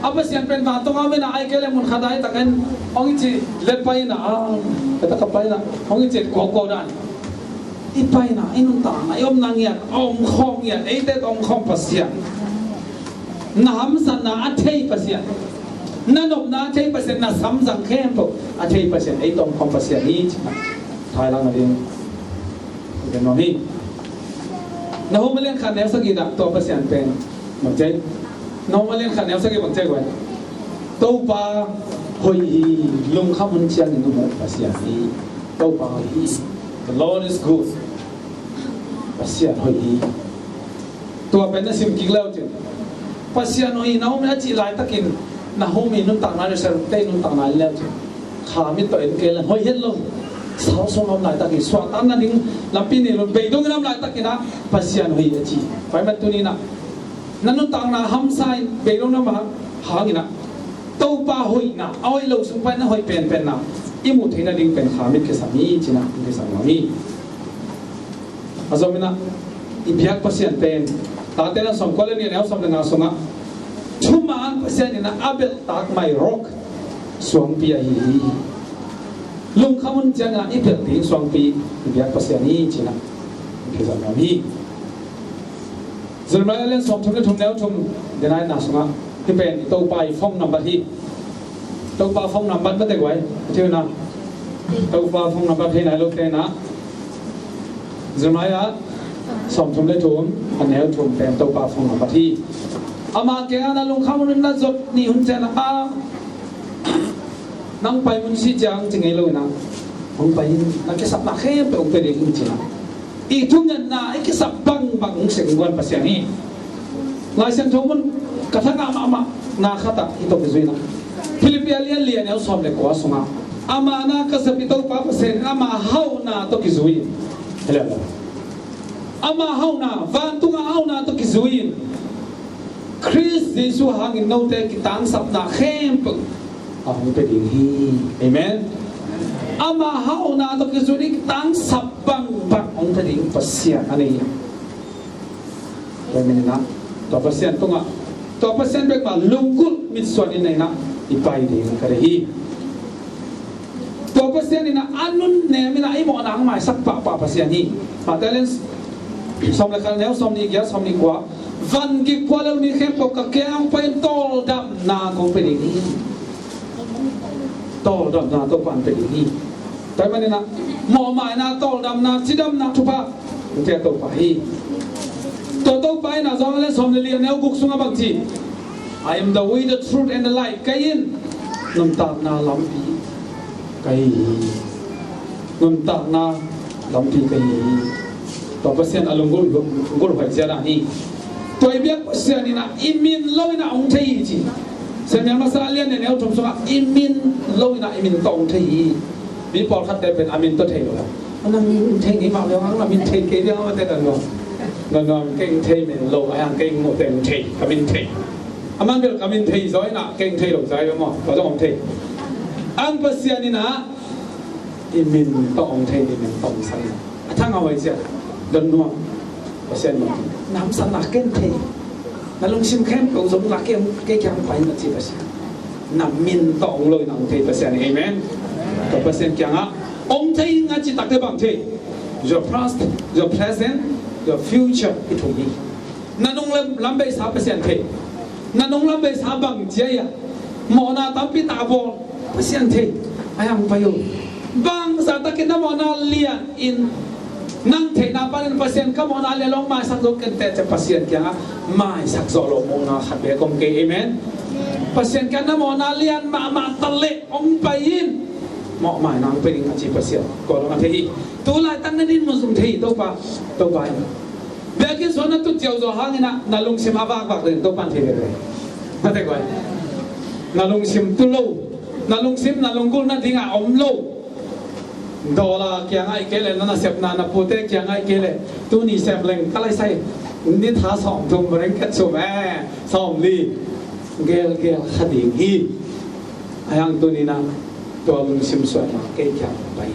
a pasien pen ba to ga me na ai kele mun khadai ta kan ong chi le pai na ta ka pai na ong chi ko dan i pai na inun ta na yom nang ya om khom ya ei te to om khom pasien na ham san na a thei pasien nanop na thei pasien na sam sang khem to a thei pasien ei tom khom pasien ni thai lang adin ke no ni na ho malen khan ne sagi da to pasien pen mang chai no malen khan ne sagi mang chai wa to pa hoi hi lung kham mun chiang ni mo pasien ni to pa hi the Lord is good pasien hoi hi to pen na sim ki lau tin pasien hoi na ho na chi lai takin na ho mi nun tang na le ser te nun tang na le che kha mi to en ke la hoi het lo sao so ngom lai takin swa tan na ding lampi ni lo be dong nam lai takina pasien hoi chi pai man tu ni na nun tang na ham sai be dong na ma ha ngi na to pa hoi na ai lo sung pai na hoi pen na i mu the na ding pen kha mi ke sa mi chi na ke sa mi azomina i biak pasien pen ta te na som ko le ni na som na songa Tumaan pasien na abel tak mai rock suang pia hi lung khamun janga ipel ting suang pi biak pasien ni china ke sa mi zermalen som thum le thum neu thum denai na songa ki pen to pai phong number hi to pa phong number ba te wai theu na to pa phong number he na lo te na zermaya som thum le thum an neu thum pen to pa phong number hi ama ke ana lung khamun na zot ni hun chana a nang pai mun si jang chingei lo na ong pai na ke sap na khem pe ong pe ding china i thung na ai ke sap bang seng gon pasien ni lai sen thomun ka thanga ama na khata i to bezui na philipia lian el som le ko asuma ama na ka sap i to pa pasien ama hau na to ki zui hello ama hau na van tunga hau na to ki zui Chris Jesu hangin no te kitang sap na khem ang peding hi amen ama hao na to kisunik tang sabang bang ong tading pasya ani amen na to pasyan to nga to pasyan bek ma lungkul mitsuan inay na ipai ding karehi to pasyan ina anun ne mina imo na ang mai sak pa pasyan hi matalen som la kal neu som ni gya som ni kwa van gi kwala ni khem po ka kyang pa tol dam na ko peding hi tol dam na to pan peding hi tai man na mo mai na tol dam na chidam na thupa te to pa hi to pai na zong le som le neu guk sunga bang chi I am the way, the truth and the life kayin num tak na lam pi kai num tak na lam pi kai to pasien alungul gul phai sia ni toi biak pasien ni na imin lo na ong thei chi se nyam ma sa lian ne neu thum sunga imin lo na imin tong thei bi por khat te pen amin to thei lo la nang thei ni ma le ang la min thei ke dia ma te kan lo non keng thei men lo ang keng mo ten thei kamin thei aman bel kamin thei zoi na keng thei lo zai mo ko jong thei ang pasien ni na imin tong thei imin tong sai thang awai sia don no pasien mo nam san na ken thei na lung sim khem ko giống la kem ke kyang pai na chi pasien nam min tong loi nang thei pasien amen to pasien kyang a ong thei nga chi tak te bang thei your past your present your future it will be nanung lambe sa pasien thei nanung lambe sa bang chia ya mo na tampi ta bo pasien thei ayang payo bang sa takin na mo na lian in nang thei na panin pasien ka mo na le long ma sak lo ken te pasien kya mai sak zo lo mo na khat be kom ke amen pasien ka na mo na lian ma tale ong payin mo mai nang pe ding chi pasien ko lo na thei tu lai tan na din mo sum thei to pa be ki so na tu jiao zo hang na lung sim avak bak den to pan thei be na te ko na lung sim tu lo na lung sim na lung gul na dinga om lo dola kya ngai kele na sep na pute kya ngai kele tu ni sep leng kalai sai ni tha som thum reng kat so ma som li gel khading hi ayang tu ni na to lung sim so na ke kya pai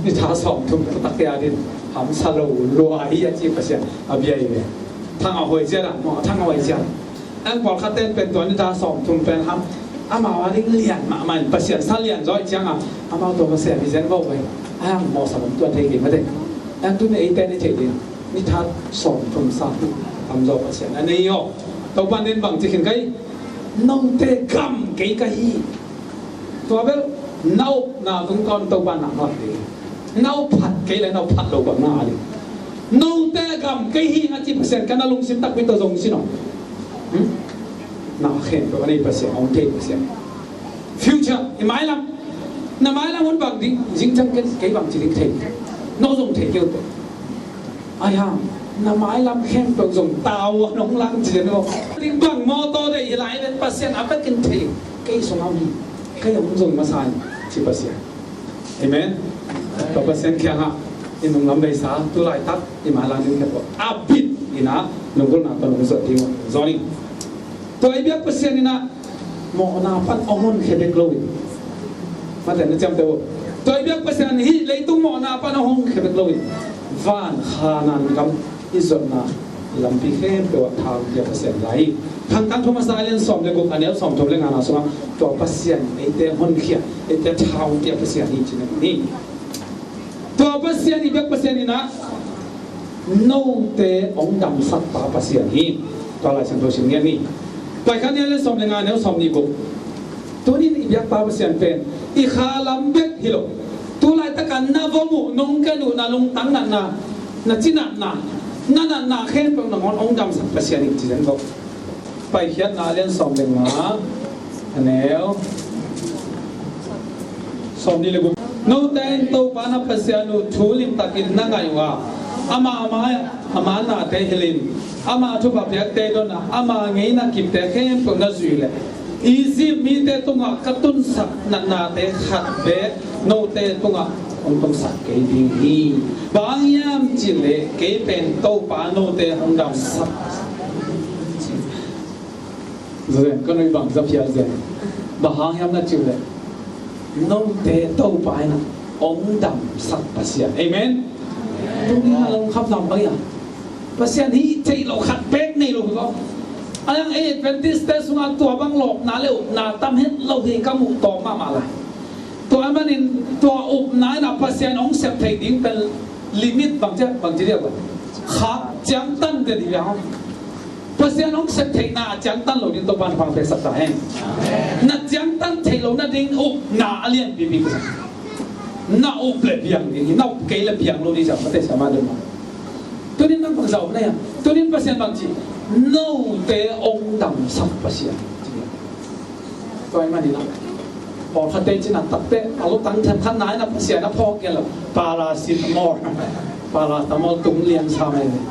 ni tha som thum tak ya din ham sa lo lo ai ya chi pasya abiai me thang a hoi sia la mo thang a hoi sia an por khaten pen to ni tha som thum pen ham ama wa ding lian ma man pasien sa lian zoi chang a ama to pasien ni zen bo wei ang mo sa bom tuan thei ki ma de ang tu nei te ni thei din ni tha som thum sa am zo pasien an nei yo to ban den bang chi khin kai nong te kam ke ka hi to bel nau na tung kon to ban na ma de nau phat ke le nau phat lo ba na li nau te kam ke hi a chi pasien kana lung sim tak pi to zong sino nào khen của anh bác sĩ ông thầy bác sĩ future thì mãi lắm là mãi lắm muốn bằng đi dính trong cái bằng chỉ định thầy nó dùng thầy kêu tôi ai ha là mãi lắm khen tôi dùng tàu nó không lăng gì đâu định bằng mô tô để lại bên bác sĩ áp cái thầy cái số nào đi cái ông dùng mà sai chỉ bác sĩ amen và bác sĩ kia ha thì nông lâm đây sao tôi lại tắt thì mãi lắm những cái bộ áp bít thì nó nông quân nào còn nông sợ thì rồi tôi biết pasien ni na mo na pan ohon khebe gloi ma den cham te tôi biết pasien hi leitung mo na pan ohon khebe gloi van khanan gam izot na lampi khem pe wa thang ya pasien lai thang thomas alien som le ko anel som thom le ngana so to pasien ete hon khia ete thau ya pasien hi chin ni to pasien ni biết pasien ni na no te ong dam sat pa pasien hi to la sang to sim niไปขั้นนี้เล่นสมในงานแล้วสมนี่บุตัวนี้อีกอย่างป้าเปอร์เซ็นต์เป็นอีขาลัมเบกฮิโลตัวไรตะกันนาโวมุนงกันอยู่นาลงตั้งนาจีนาแค่เป็นนององดำสักเปอร์เซ็นต์อีกทีนึงก็ไปเขียนนาเล่นสมในงานแล้วสมนี่เลยบุโน้ตแต่ตัวป้านับเปอร์เซ็นต์นูทูลิมตะกินนั่งไงวะอามานาเตฮิลินอามาทุบแบบยักเตโดนะอามาไงนักกิบเตเข้มปุ่นนั่นสุยเลยอีซีมีเตตุงะกระตุ้นสักนาเตขัดเบโนเตตุงะองตุงสักเกดิงฮีบางยามจิเลเกเป็นโตปาโนเตองดำสักเจนก็ในบางสัพยาเจน bahang yam na chile nong te to pai na ong dam sak pasian amen tung ni halong khap nam bang ya pasian hi chei lo khat pek nei lo ko ayang Adventist te sunga tua bang lok na le na tam het lo hi kamu to ma la to amanin to up na pasian ong sep thei ding pel limit bang che dia ba kha chang tan de dia pasian ong sep thei na chang tan lo din to ban phang pe sap ta hen na chang tan thei lo na ding up na alien bi bi na up le biang ding na up ke le biang lo di sa ma te sa ma de ma to din nang pang sau na ya to din pasian bang chi no te ong dam sap pasian to ai ma ni laพอทัดเตจินัดตัดเตะเอาลูกตั้งท่านนายนะเสียนะพ่อแกละปาราซิตามอลตุ้งเลี้ยงชาไม่เลย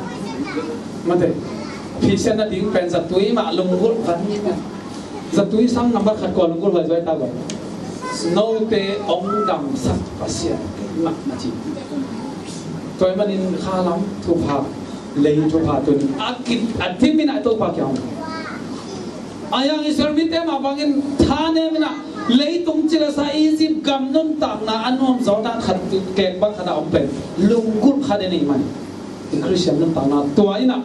มาเถอะพี่เซนน่ะดิ้งเป็นจัตุยมาลงกุลกันนี่ไงจัตุยสั่งนับขัดก่อนลงกุลไว้ด้วยตาก่อนโนเตองดำสักภาษามาจีตัวมันอินข้าล้ำทุพาเลยทุพาตุนอากิดอัดที่มินาตัวปากยาวอายังอิสราเอลเตมาบังอินท่าเนี่ยมินาเลยตรงเจริญสายอียิปต์กำนุ่มต่างนะอันนู้นสองด้านขัดแกงบังขนาดอมเป็นลุงกุลขัดนี่มันคริสเตียนนุ่มต่างนะตัวนี้นะ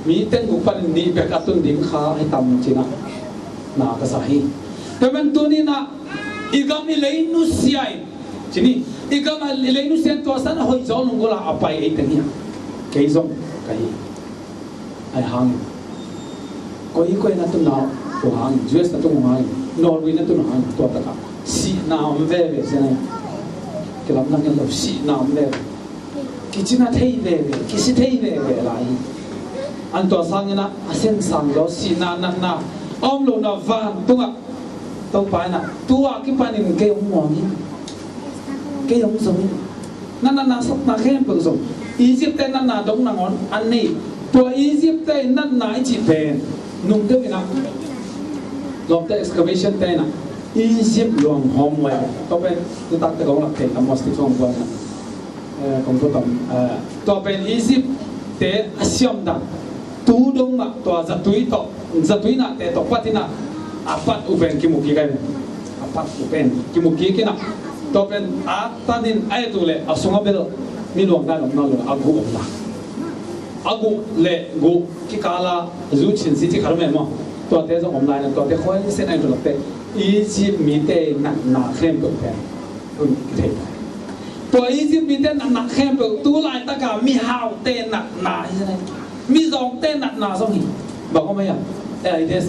มีเต้นกุปันนี่เบกตุนดิ้งขาให้ตำจีนะนากระสายแต่เป็นตัวนี้นะอีกมีเลยนุสยายจีนี่อีกมีเลยนุสยายตัวสันหอยจอลุงกุลอาไปไอ้ตัวนี้เกยซงไก่ไอ้หางก็อีกคนนั้นตัวน้าตัวหางยูเอสนั้นตัวหางนอร์เวย์นั่นตัวหางตัวตะกะสีน้ำเว่ใช่ไหมกลับนั่งกันเราสีน้ำเว่กิจนาเทียเว่กิจเทียเว่อะไรอันตัวสังเกตนะเส้นสังเราสีน้ำนั่นนะอ้อมลงน้ำฟันตัวตัวไปนะตัวกี่ปานินเกี่ยวหัวนี่เกี่ยวหัวสมินั่นสักนักแข่งเปิงสมอียิปต์เต้นนั่นดงนังอนอันนี้ตัวอียิปต์เต้นนั่นไหนจีเป็นนุ่งเดียวกันนะลองแต่ excavation เต้นนะอียิปต์หลวงหอมไว้ตัวเป็นตัวตัดตะกงหลักเตะกับมอสติฟองกว่านะของตัวต่ำตัวเป็นอียิปต์เตะอาเซียมดังตูดงมาตัวจัตุยนะเตะตัวปัตินะอาปัดอุเป็นกิมุกี้กันอาปัดอุเป็นกิมุกี้กันนะตัวเป็นอาตาดินไอตัวเล่อาสงฆ์เบลมีหลวงได้หลวงนั่นเลยอากูออกอากูเล่กูกิกาลาจูชินสิที่ขารเมมตัวเตะจะอมไลน์ตัวเตะคอยเส้นไอตัวเตะอียิปต์มีเตะหนักเข้มเปิดแผ่นตัวอียิปต์มีเตะหนักเข้มเปิดตัวลายตะกามีหาวเตะหนักใช่ไหมมีสองเตะหนักสองหิบอกว่าไม่อ่ะไอ้เดส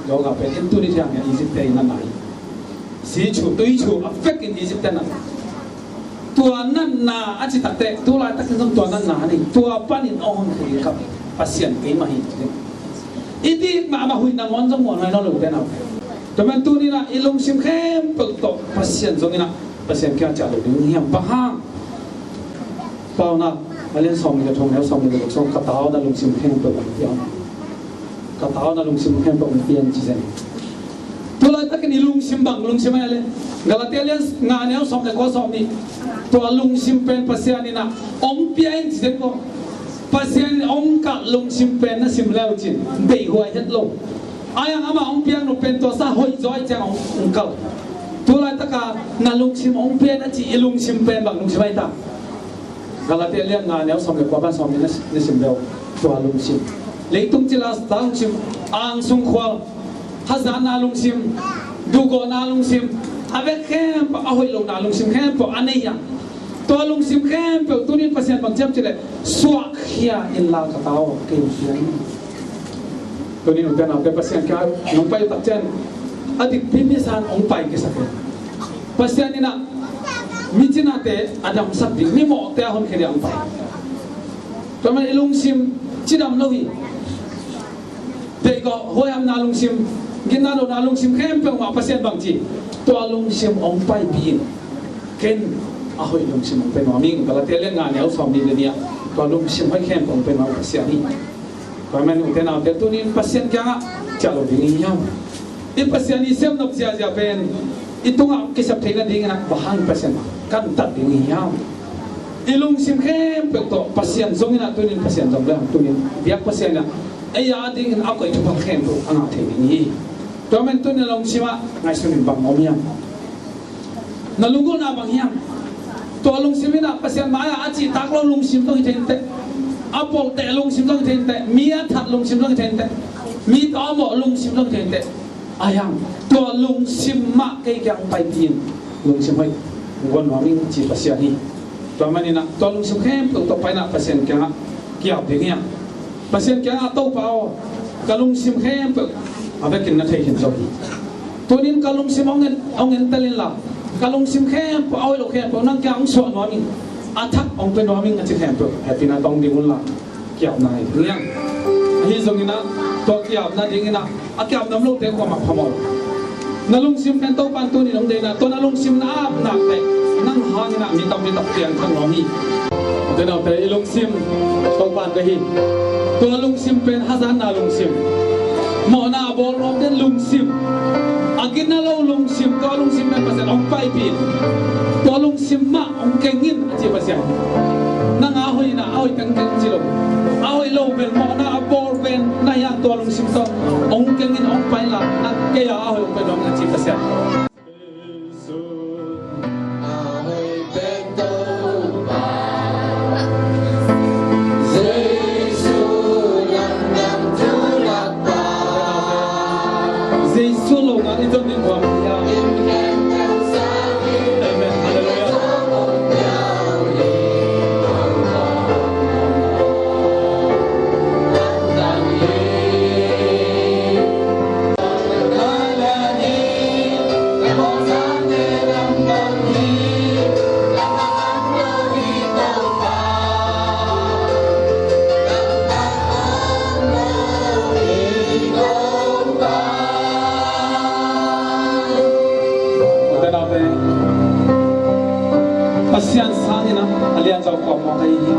เรากับเป็นอินโดนีเซียเนี่ยอียิปต์เตะหนักสีชูตุยชูอัฟเฟกต์อียิปต์เตะหนักตัวนั่นนาอาจิตเตะตัวลายตะกันตัวนั่นนานี่ตัวปั้นอินอ่อนคือกับปัสยันเกี่ยมาหิอีที่มาหุยนางอนจงหวนให้น้องลูกเต้นเอาแต่มันตัวนี้นะอีลงซิมเข้มเปิดตกปัสยันตรงนี้นะปัสยันแค่จะหลุดเงียบบ้างเปล่านะมาเล่นซองมีกระทงแล้วซองมีกระทงกระเต๋านะลงซิมเข้มเปิดเตียงกระเต๋านะลงซิมเข้มเปิดเตียงจีเซนตัวอะไรตะกันอีลงซิมบังลงซิมอะไรกาลาเตียเลียนงานแล้วซองแต่ก็ซองนี่ตัวลงซิมเป็นปัสยันนี่นะอมเปียนจีเซนก็pasien ong ka lung simpen na simlau chin bei huai het lo ayang ama ong piang no pen to sa hoi joy chang ong kal tulai taka na lung sim ong pen na chi ilung simpen bang lung simai ta galate lian nga neu som le kwa ban som ni na simlau to lung sim leitung chila tang sim ang sung khwal hazan na lung sim dugo na lung sim ave khem pa hoi lo na lung sim khem po aneyaตัวลุงซิมแค่เปิดตัวนี้เปอร์เซ็นต์บางเจ้าจะเลยสวกเฮียอินลากระเตาเกี่ยวกับตัวนี้หนูเป็นเอาเป็นเปอร์เซ็นต์แค่หนูไปตัดเจนอดีตพิมิสานองไปกี่สักเปอร์เซ็นต์นี่นะมิจินาเตะอดัมสักดิมิโมเตะคนแค่เดียวไปตัวมันลุงซิมจิดำลุยเด็กก็หัวยำนาลุงซิมกินนาโดนาลุงซิมแค่เปิดมาเปอร์เซ็นต์บางทีตัวลุงซิมองไปปีนเก่งอาหอยลุงซิมเป็นว่ามิ่งก็ละเตะเรื่องงานเนี่ยสอบดีเลยเนี่ยก็ลุงซิมให้แค่ผมเป็นว่าภาษานี่ก็มันอุตส่าห์เตะตัวนี้ภาษาक्याจะเราดีนี่ยังอีภาษานี่เซมนกเสียจะเป็นอีตัวอ่ะกิจวัตรดีกันบ้านภาษากันตัดดีนี่ยังอีลุงซิมแค่เป็นตัวภาษาส่งนี่นะตัวนี้ภาษาส่งแล้วตัวนี้เบียกภาษาเนี่ยไอ้ยาดิ้งเอาไปทุกประเทศตัวอันนั้นเท่านี้ ตัวมันตัวนี่ลงชิมะไงสุนิบังอมยังนั่นลุงกูน่าบังยังตัวลุงชิมินะภาษาไม้อาจีตักเราลุงชิมต้องเห็นเตะอัปโปเตะลุงชิมต้องเห็นเตะมีอัฐลุงชิมต้องเห็นเตะมีตัวหมอลุงชิมต้องเห็นเตะอายังตัวลุงชิมมะเกี่ยงไปดินลุงชิมให้วันวันนี้จีภาษานี้ตัวมันนี่นะตัวลุงชิมเข้มตัวไปนะภาษาเกี่ยงเกี่ยวกับเนี่ยภาษาเกี่ยงอัตโต้เปล่ากะลุงชิมเข้มเอาไปกินนาทีเห็นจบตัวนี้กะลุงชิมเอาเงินเตลินละกะลุงซิมแค่เอาไอ้ลูกแค่พวกนั่งแกงสวนน้อยมิงอาทักองเป็นน้อยมิงกันจะแทนตัวแฮปปี้นะต้องดีมุลละเกี่ยวนายเนี่ยฮิซงอินะตัวเกี่ยวนาดิ้งอินะอาเกี่ยวน้ำลูกเด็กกว่ามาพมอนั่งลุงซิมเป็นตัวปันตัวนี้น้องเดนะตัวนั่งลุงซิมน้ำหนักเลยนั่งหางนะมีตับเตียงข้างน้องนี่เดี๋ยวเราไปลุงซิมตัวปันก็ฮิตัวลุงซิมเป็นฮัซันนาลุงซิมหมอนาบอลรวมเป็นลุงซิมakin na law lung sim to lung sim na pasen ong paipin to lung sim ma ong kengin aji pasen nang ahoy na ahoy kang silong ahoy low ben mo na abor ben na yang to lung sim to ong kengin ong paila na kaya ahoy ong benong aji pasen pasien sangin na alian jauh kau mau kaya ni,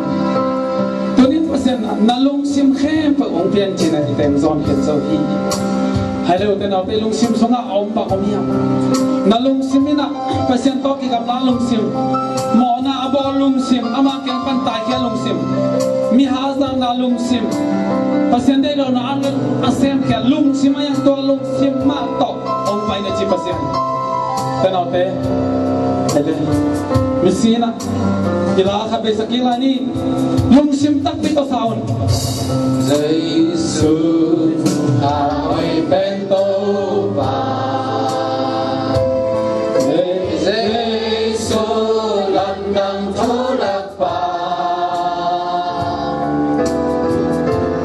tu ni pasien nalung sim khem per ong pian cina di tem zon pian jauh hi, hai leu ten apa lung sim songa om pa om yang, nalung sim ni na pasien toki kam nalung sim, mau na abo lung sim, ama ken pantai kia lung sim, mi hazang nalung sim, pasien deh lo na angin asem kia lung sim ayang tu lung sim ma tok ong pa ina ci pasien, ten apa, hai Mesina, kita akan besok kita ni, lungsim tak pito saun. Yesus, kami bento ba. Yesus, landang tulak ba.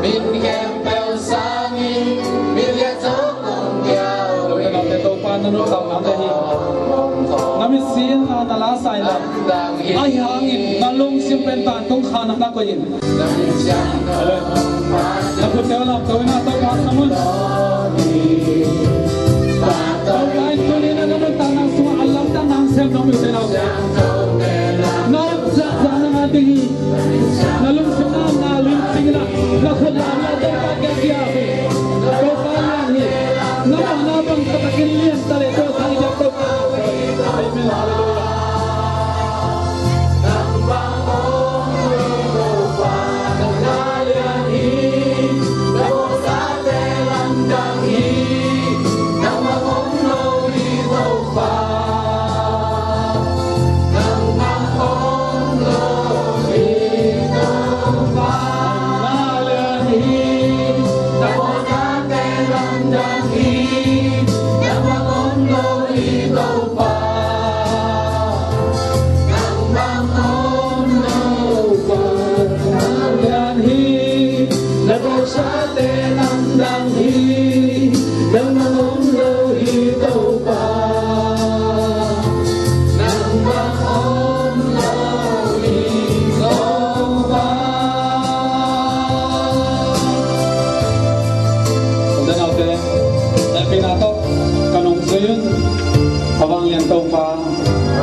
Min kempel sangin, miliat sokong kiau. Kita nak betul pandangan orang ni. Kami siang nalasay lang ay hangin nalung simpentan kung kanak na ko yun napot kayo lang gawin na ito kahit naman kahit tuloy na naman tanang suwa alam tanang siyam na may sinaw nalagsa na nga dingi nalung simang nalung tingla nakulang na ito pagkakiyabi ito palahi namanabang katakilian talito sa iyong ito Amen.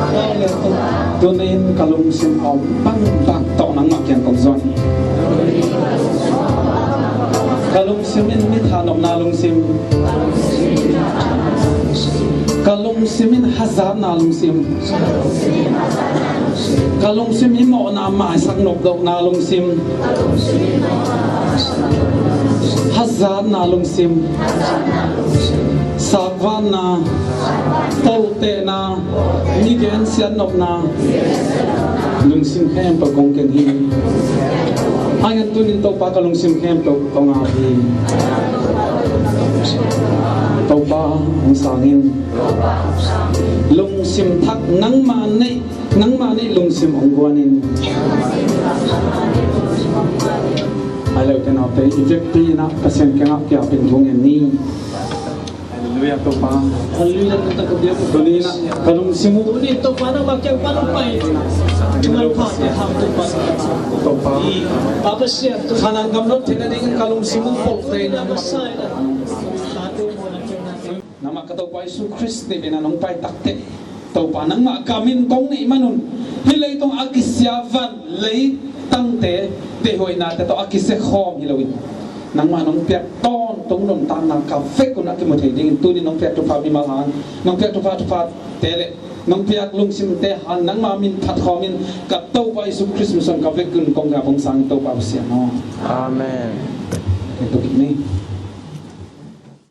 Hallelujah. Tunin kalung sim om bang tok nang mak yang kong zon kalung simin mit hanom nalung sim kalung simin hazar nalung sim kalung sim imo na ma sang nok dok nalung sim hazar nalung sim Sagwan na, Polte na, Nigen Sianop na, lungsim khem pagkong kenhi. Ayan tunin to pa kalungsim khem pagkong api. Tau pa ang sangin. Lungsim thak nang mani lungsim ongguanin. Alaw kenapa ejekti na pasien kengap kya pintungan ni. Haleluya to pa. Haleluya kita kebiak Tuli na kalung simu Tuli to pa na bakya palupay. Tumal pa te ham to pa. to pa. Papa siya to Kanang gamrot tinading kalung simu polte na masay na. Sate mo na kaya nama kataw pa Yesu Kristi binanong pay takte. Tau pa nang makamin kong ni imanun. Hilay tong agisyavan lay tangte dehoy na to akise khom hilawin. Nang manong piak ton tong non tan na kafe ko na kimotay ding tuni nong piak to pa bimalan nong piak to pa tele nong piak lungsim te han nang mamin phat khomin kataw pa Yesu Kristi son kafe kun kong ga bong sang to pa sia no. Amen. Ito kini